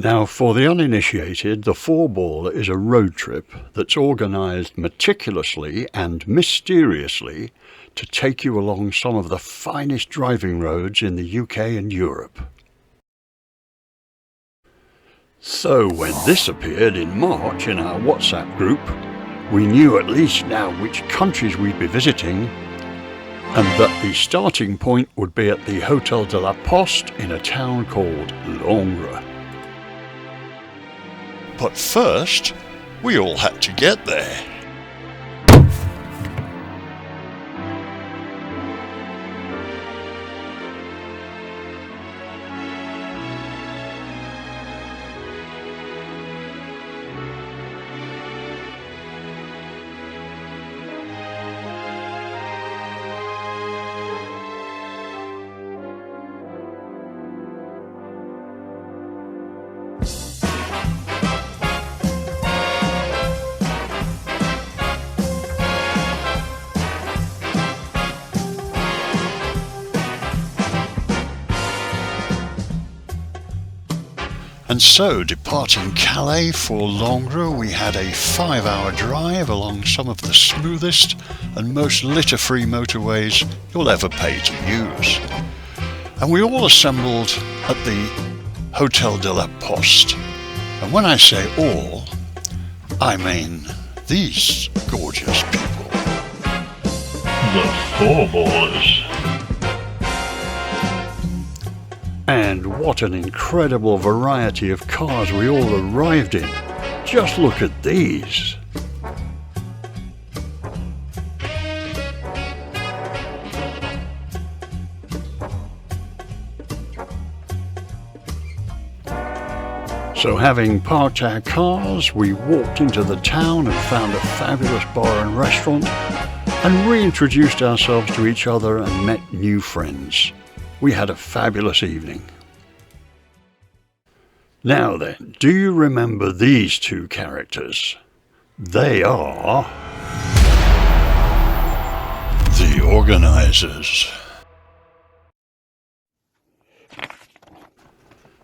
Now, for the uninitiated, the 4BallR is a road trip that's organised meticulously and mysteriously to take you along some of the finest driving roads in the UK and Europe. So when this appeared in March in our WhatsApp group, we knew at least now which countries we'd be visiting, and that the starting point would be at the Hotel de la Poste in a town called Langres. But first, we all had to get there. And so, departing Calais for Langres, we had a 5-hour drive along some of the smoothest and most litter-free motorways you'll ever pay to use. And we all assembled at the Hotel de la Poste. And when I say all, I mean these gorgeous people. The 4BallRs. And what an incredible variety of cars we all arrived in. Just look at these. So having parked our cars, we walked into the town and found a fabulous bar and restaurant and reintroduced ourselves to each other and met new friends. We had a fabulous evening. Now then, do you remember these two characters? They are The organisers.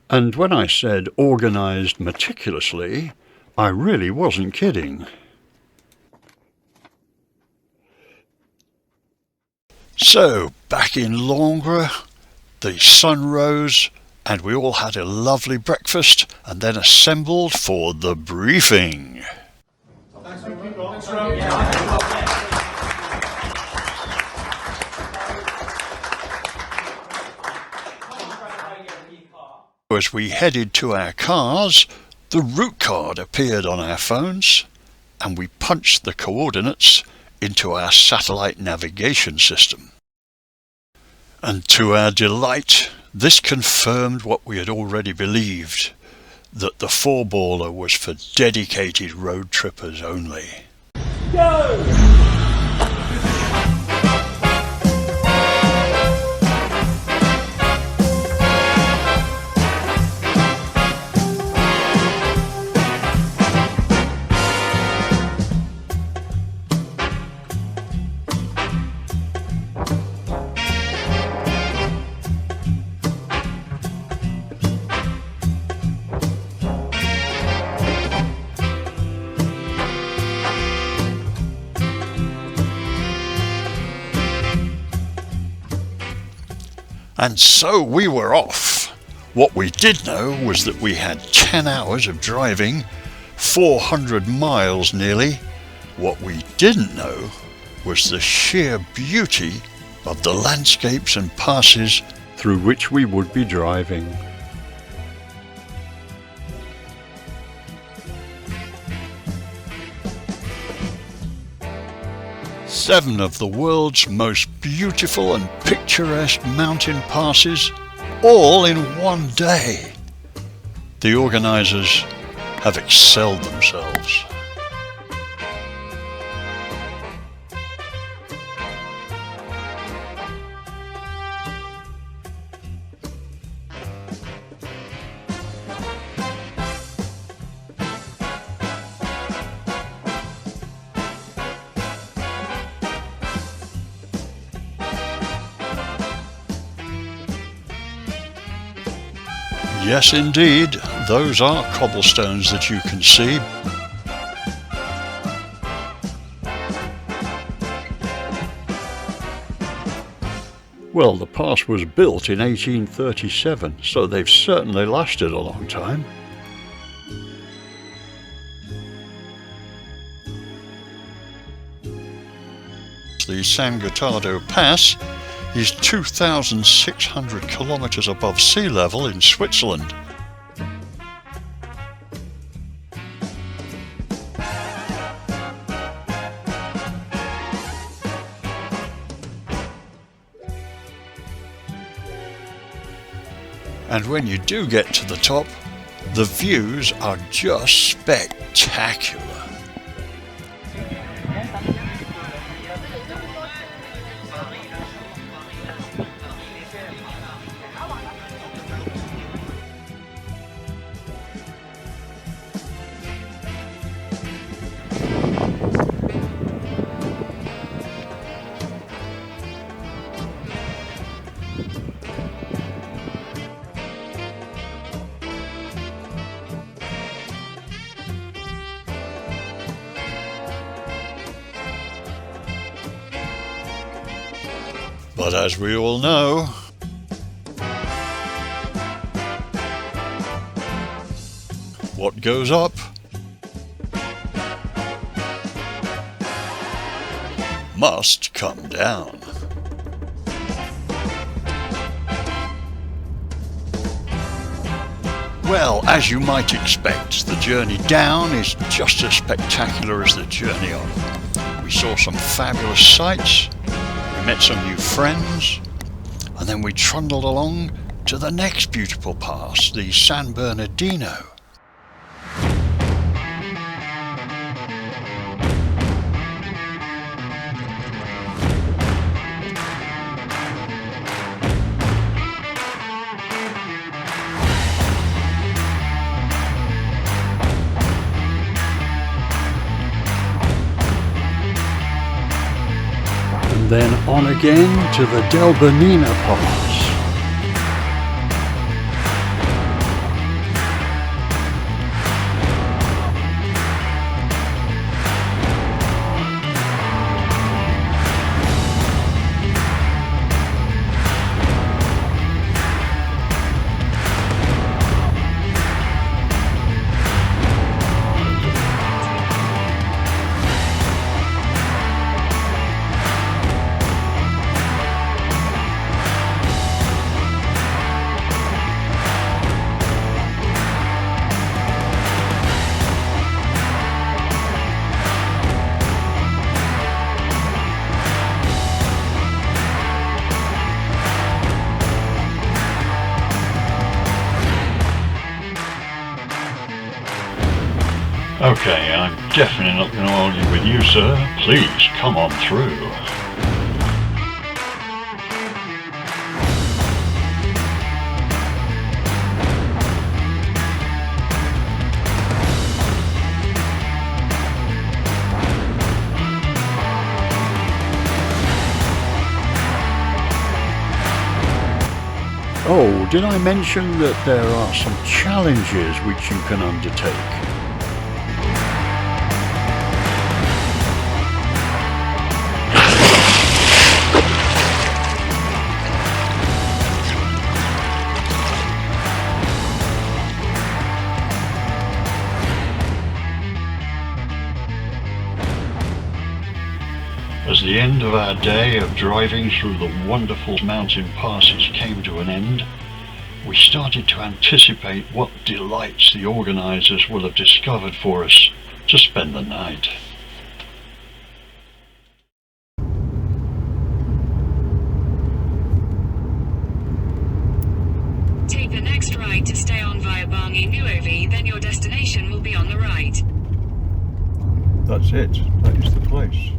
And when I said organised meticulously, I really wasn't kidding. So, back in Langres, the sun rose and we all had a lovely breakfast and then assembled for the briefing. As we headed to our cars, the route card appeared on our phones and we punched the coordinates into our satellite navigation system. And to our delight, this confirmed what we had already believed, that the 4BallR was for dedicated road trippers only. Go! And so we were off. What we did know was that we had 10 hours of driving, 400 miles nearly. What we didn't know was the sheer beauty of the landscapes and passes through which we would be driving. 7 of the world's most beautiful and picturesque mountain passes, all in one day. The organisers have excelled themselves. Yes, indeed, those are cobblestones that you can see. Well, the pass was built in 1837, so they've certainly lasted a long time. The San Gottardo Pass is 2,600 kilometers above sea level in Switzerland. And when you do get to the top, the views are just spectacular. But as we all know, what goes up must come down. Well, as you might expect, the journey down is just as spectacular as the journey up. We saw some fabulous sights. We met some new friends, and then we trundled along to the next beautiful pass, the San Bernardino. Then on again to the Bernina Pass. Okay, I'm definitely not going to argue with you, sir. Please, come on through. Oh, did I mention that there are some challenges which you can undertake? As the end of our day of driving through the wonderful mountain passes came to an end, we started to anticipate what delights the organisers will have discovered for us to spend the night. right to stay on via Barngi Nuovi, then your destination will be on the right. That's it. That is the place.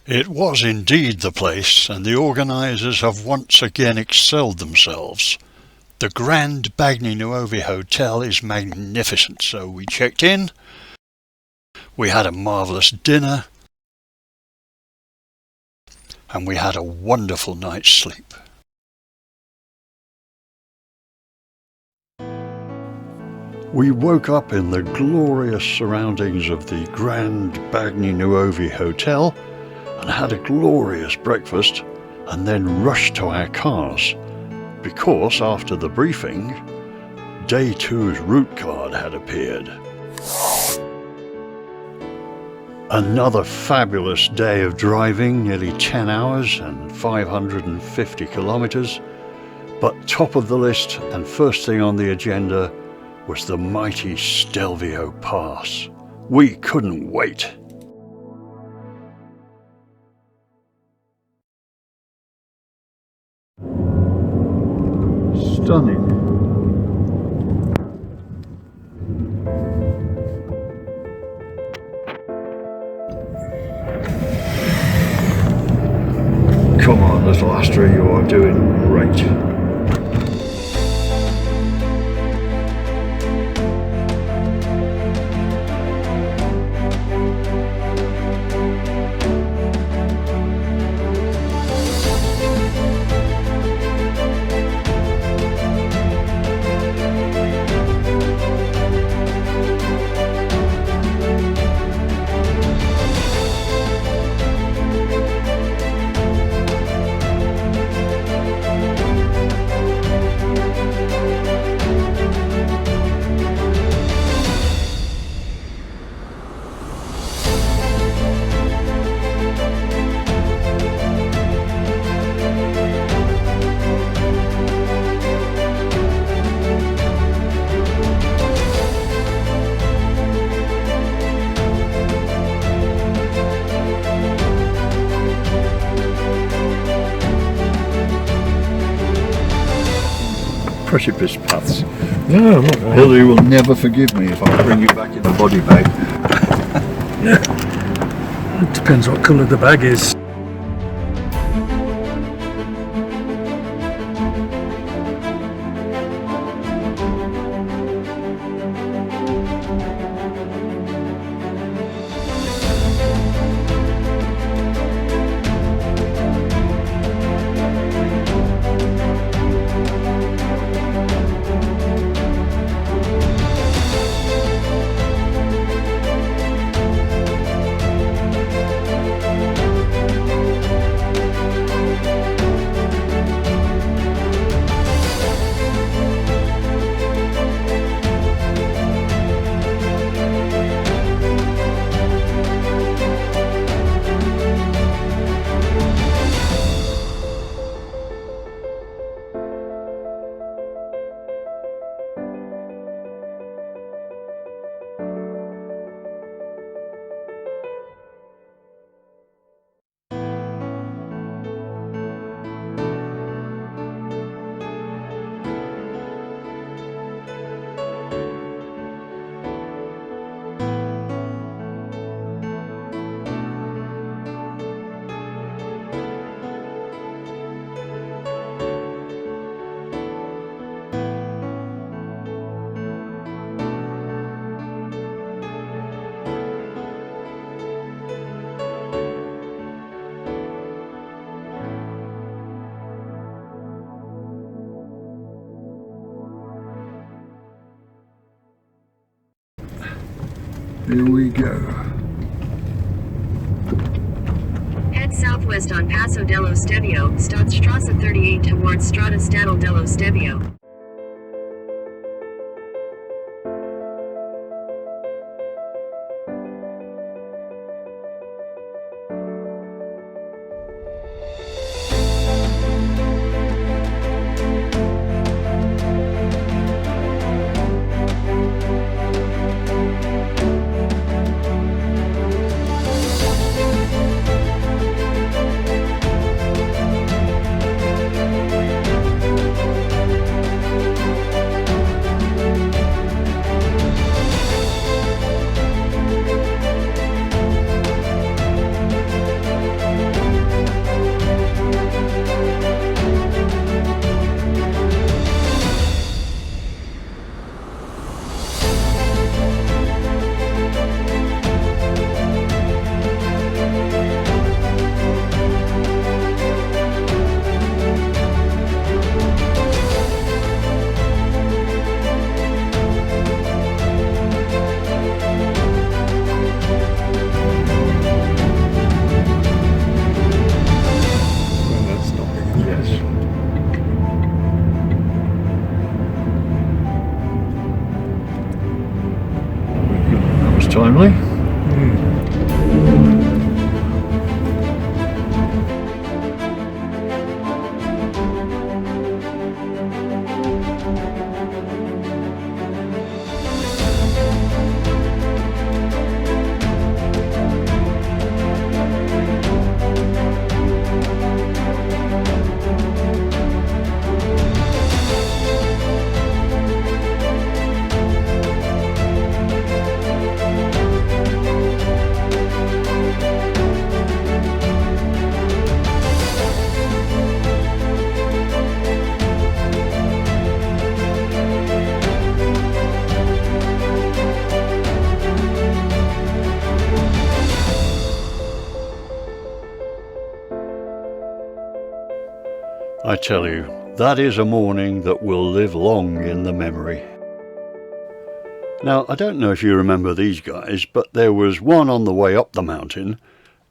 It was indeed the place, and the organisers have once again excelled themselves. The Grand Bagni Nuovi Hotel is magnificent, so we checked in, we had a marvellous dinner, and we had a wonderful night's sleep. We woke up in the glorious surroundings of the Grand Bagni Nuovi Hotel and had a glorious breakfast, and then rushed to our cars because after the briefing, Day 2's route card had appeared. Another fabulous day of driving, nearly 10 hours and 550 kilometres, but top of the list and first thing on the agenda was the mighty Stelvio Pass. We couldn't wait. Stunning. Come on, little Austria, you are doing great. Precipice paths. No, I'm not going. Hilary will never forgive me if I bring you back in a body bag. It depends what colour the bag is. Here we go. Head southwest on Passo dello Stelvio, Stadtstrasse 38 towards Strada Statale dello Stelvio. I tell you, that is a morning that will live long in the memory. Now, I don't know if you remember these guys, but there was one on the way up the mountain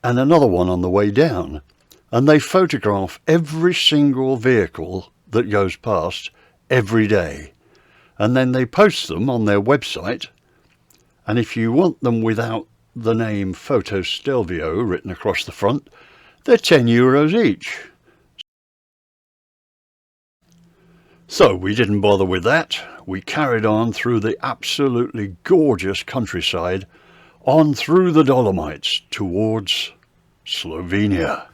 and another one on the way down, and they photograph every single vehicle that goes past every day, and then they post them on their website. And if you want them without the name Photo Stelvio written across the front, they're €10 each. So we didn't bother with that. We carried on through the absolutely gorgeous countryside, on through the Dolomites towards Slovenia.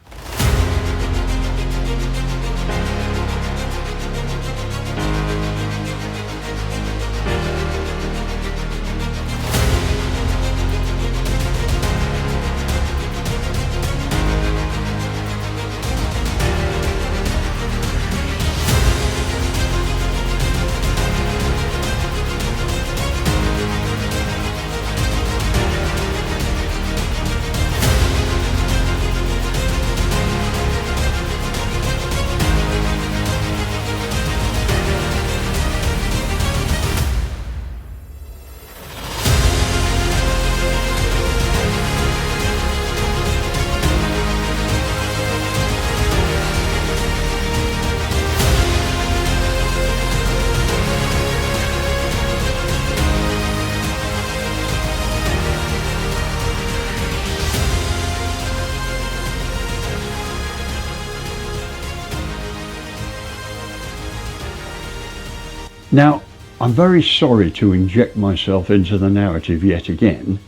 Now, I'm very sorry to inject myself into the narrative yet again,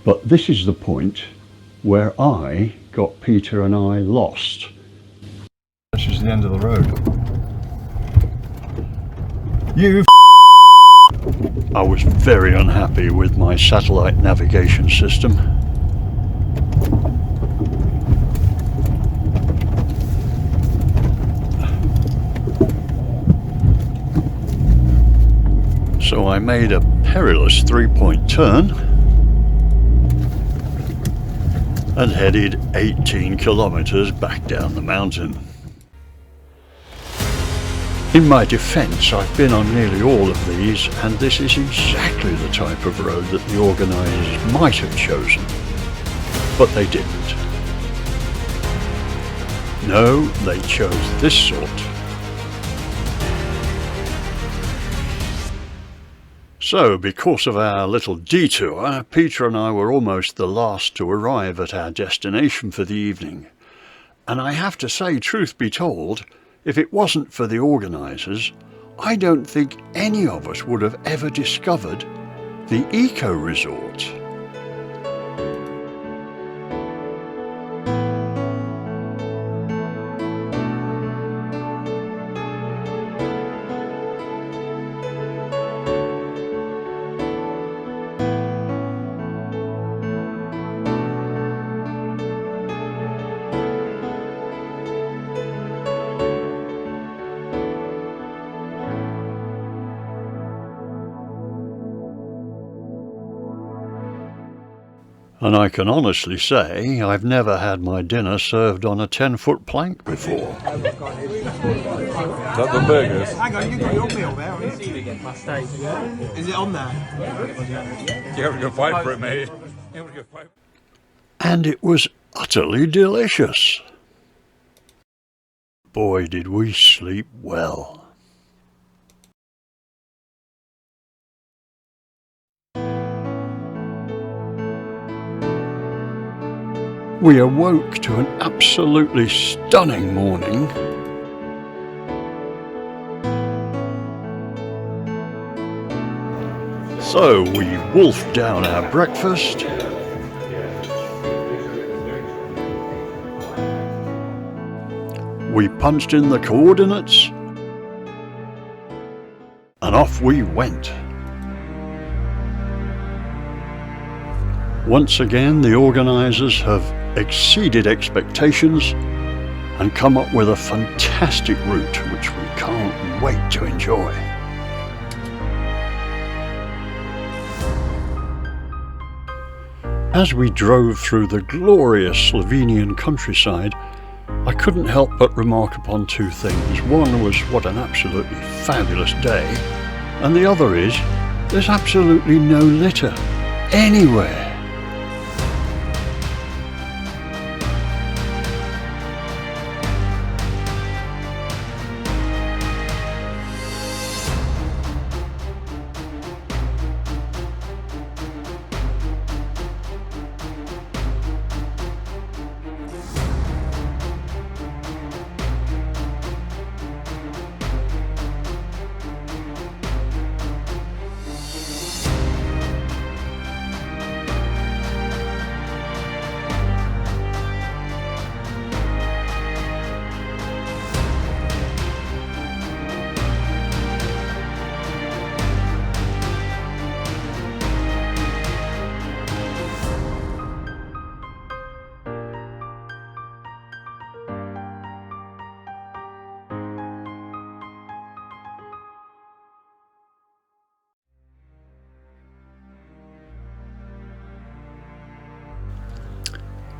but this is the point where I got Peter and I lost. This is the end of the road. You I was very unhappy with my satellite navigation system. So I made a perilous 3-point turn and headed 18 kilometers back down the mountain. In my defence, I've been on nearly all of these, and this is exactly the type of road that the organisers might have chosen, but they didn't. No, they chose this sort. So, because of our little detour, Peter and I were almost the last to arrive at our destination for the evening. And I have to say, truth be told, if it wasn't for the organisers, I don't think any of us would have ever discovered the eco-resort. And I can honestly say I've never had my dinner served on a 10-foot plank before. Is that the burgers? Hang on, you got your meal there, haven't you? Is it on there? You have to go fight for it, mate. You have to go fight. And it was utterly delicious. Boy, did we sleep well. We awoke to an absolutely stunning morning. So we wolfed down our breakfast, we punched in the coordinates, and off we went. Once again, the organisers have exceeded expectations and come up with a fantastic route which we can't wait to enjoy. As we drove through the glorious Slovenian countryside, I couldn't help but remark upon two things. One was what an absolutely fabulous day, and the other is there's absolutely no litter anywhere.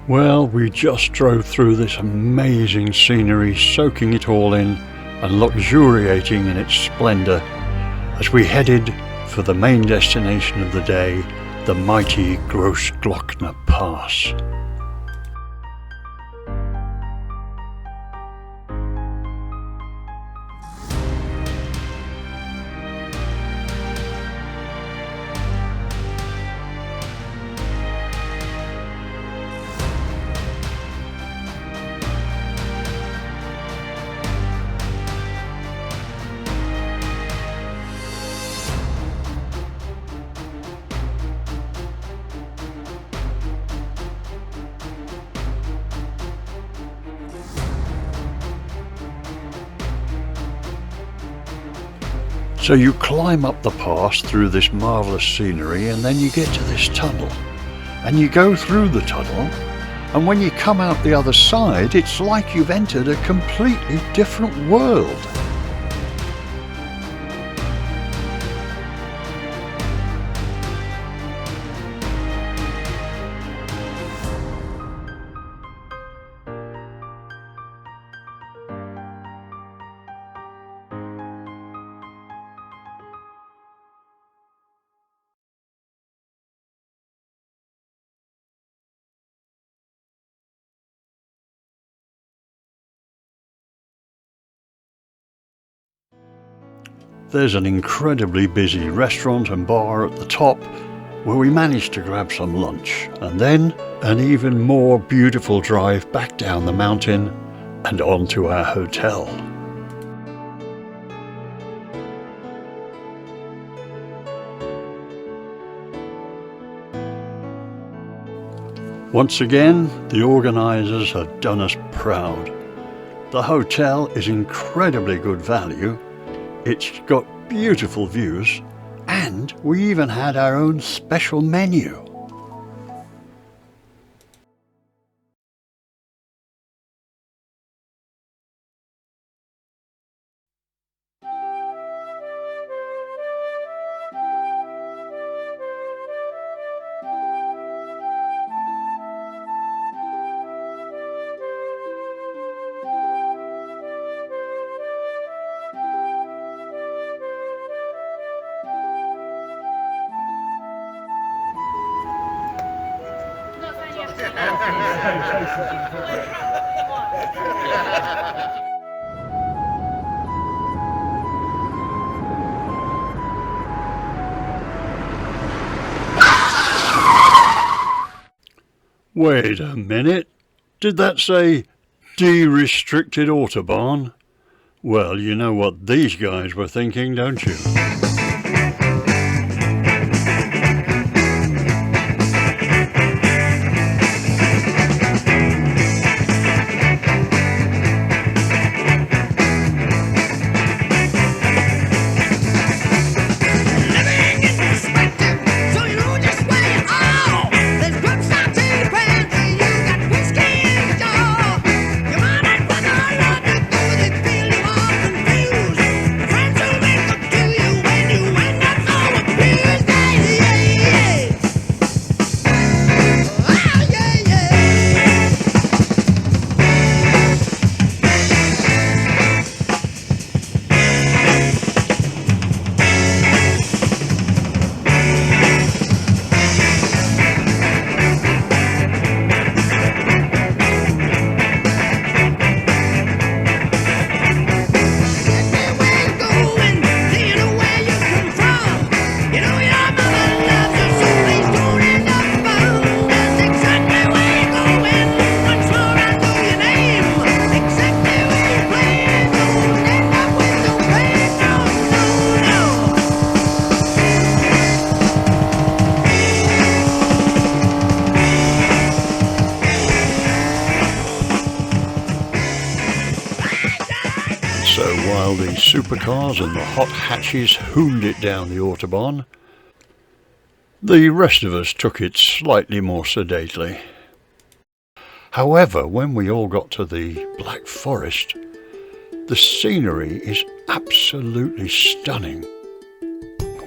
Well, we just drove through this amazing scenery, soaking it all in and luxuriating in its splendour as we headed for the main destination of the day, the mighty Grossglockner Pass. So you climb up the pass through this marvellous scenery, and then you get to this tunnel, and you go through the tunnel, and when you come out the other side, it's like you've entered a completely different world. There's an incredibly busy restaurant and bar at the top where we managed to grab some lunch, and then an even more beautiful drive back down the mountain and on to our hotel. Once again, the organisers have done us proud. The hotel is incredibly good value. It's got beautiful views, and we even had our own special menu. Wait a minute, did that say de-restricted Autobahn? Well, you know what these guys were thinking, don't you? Friends will make up to you when So while the supercars and the hot hatches hoomed it down the Autobahn, the rest of us took it slightly more sedately. However, when we all got to the Black Forest, the scenery is absolutely stunning,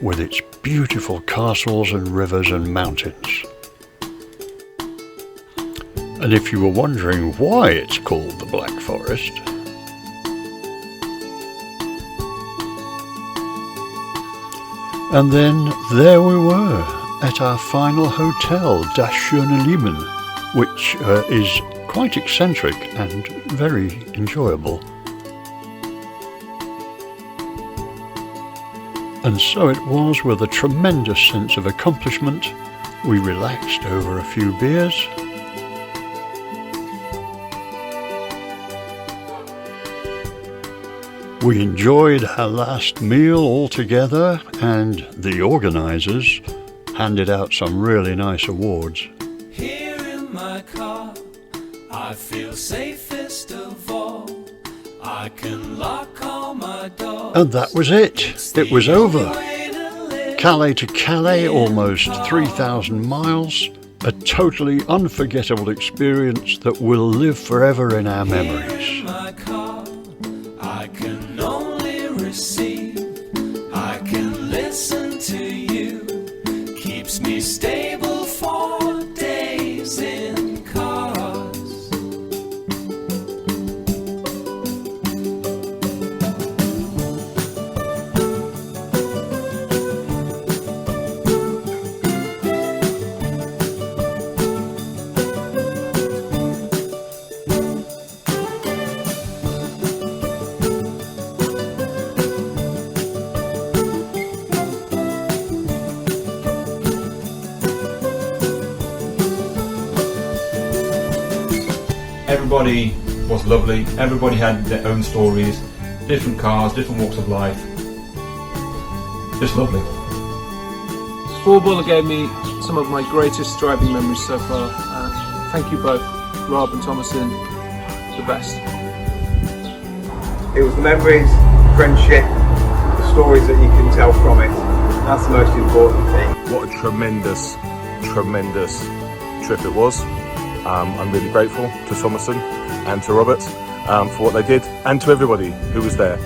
with its beautiful castles and rivers and mountains. And if you were wondering why it's called the Black Forest, and then there we were at our final hotel, Das Schöne Leben, which is quite eccentric and very enjoyable. And so it was with a tremendous sense of accomplishment we relaxed over a few beers. We enjoyed our last meal all together, and the organisers handed out some really nice awards. Here in my car, I feel safest of all. I can lock all my doors. And that was it. It was over. Calais to Calais, almost 3,000 miles. A totally unforgettable experience that will live forever in our memories. I can only receive, I can listen to you, keeps me stable for days in cars. Everybody was lovely, everybody had their own stories, different cars, different walks of life. Just lovely. 4BallR gave me some of my greatest driving memories so far. Thank you both, Rob and Thomason, the best. It was the memories, friendship, the stories that you can tell from it. That's the most important thing. What a tremendous, tremendous trip it was. I'm really grateful to Thomason and to Robert for what they did, and to everybody who was there.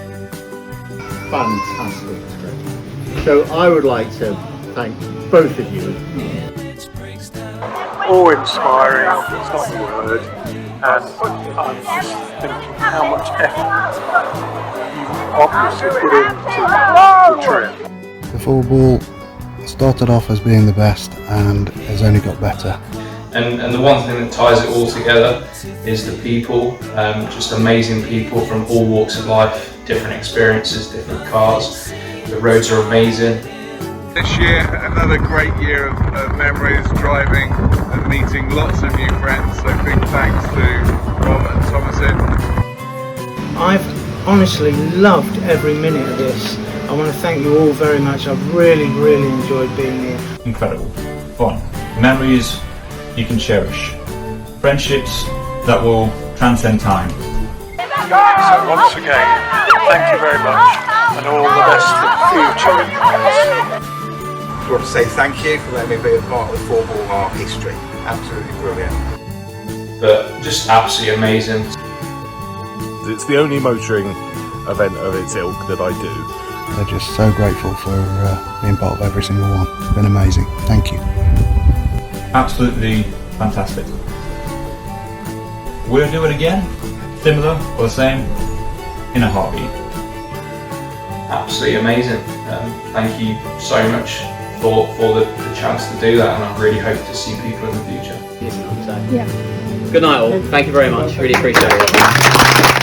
Fantastic trip. So I would like to thank both of you. Awe-inspiring, it's not a word, and I'm just thinking how much effort you obviously put into the trip. The 4BallR started off as being the best and has only got better. And the one thing that ties it all together is the people, just amazing people from all walks of life, different experiences, different cars. The roads are amazing. This year, another great year of memories, driving and meeting lots of new friends, so big thanks to Robert and Thomason. I've honestly loved every minute of this. I want to thank you all very much. I've really enjoyed being here. Incredible, fun, memories you can cherish, friendships that will transcend time. So once again, thank you very much, and all the best for the future. I want to say thank you for letting me be a part of the 4BallR history. Absolutely brilliant. But just absolutely amazing. It's the only motoring event of its ilk that I do. They're just so grateful for being part of every single one. It's been amazing. Thank you. Absolutely fantastic. Will I do it again? Similar or the same? In a heartbeat. Absolutely amazing. Thank you so much for the chance to do that, and I really hope to see people in the future. Yeah. Good night all. Thank you very much. Really appreciate it.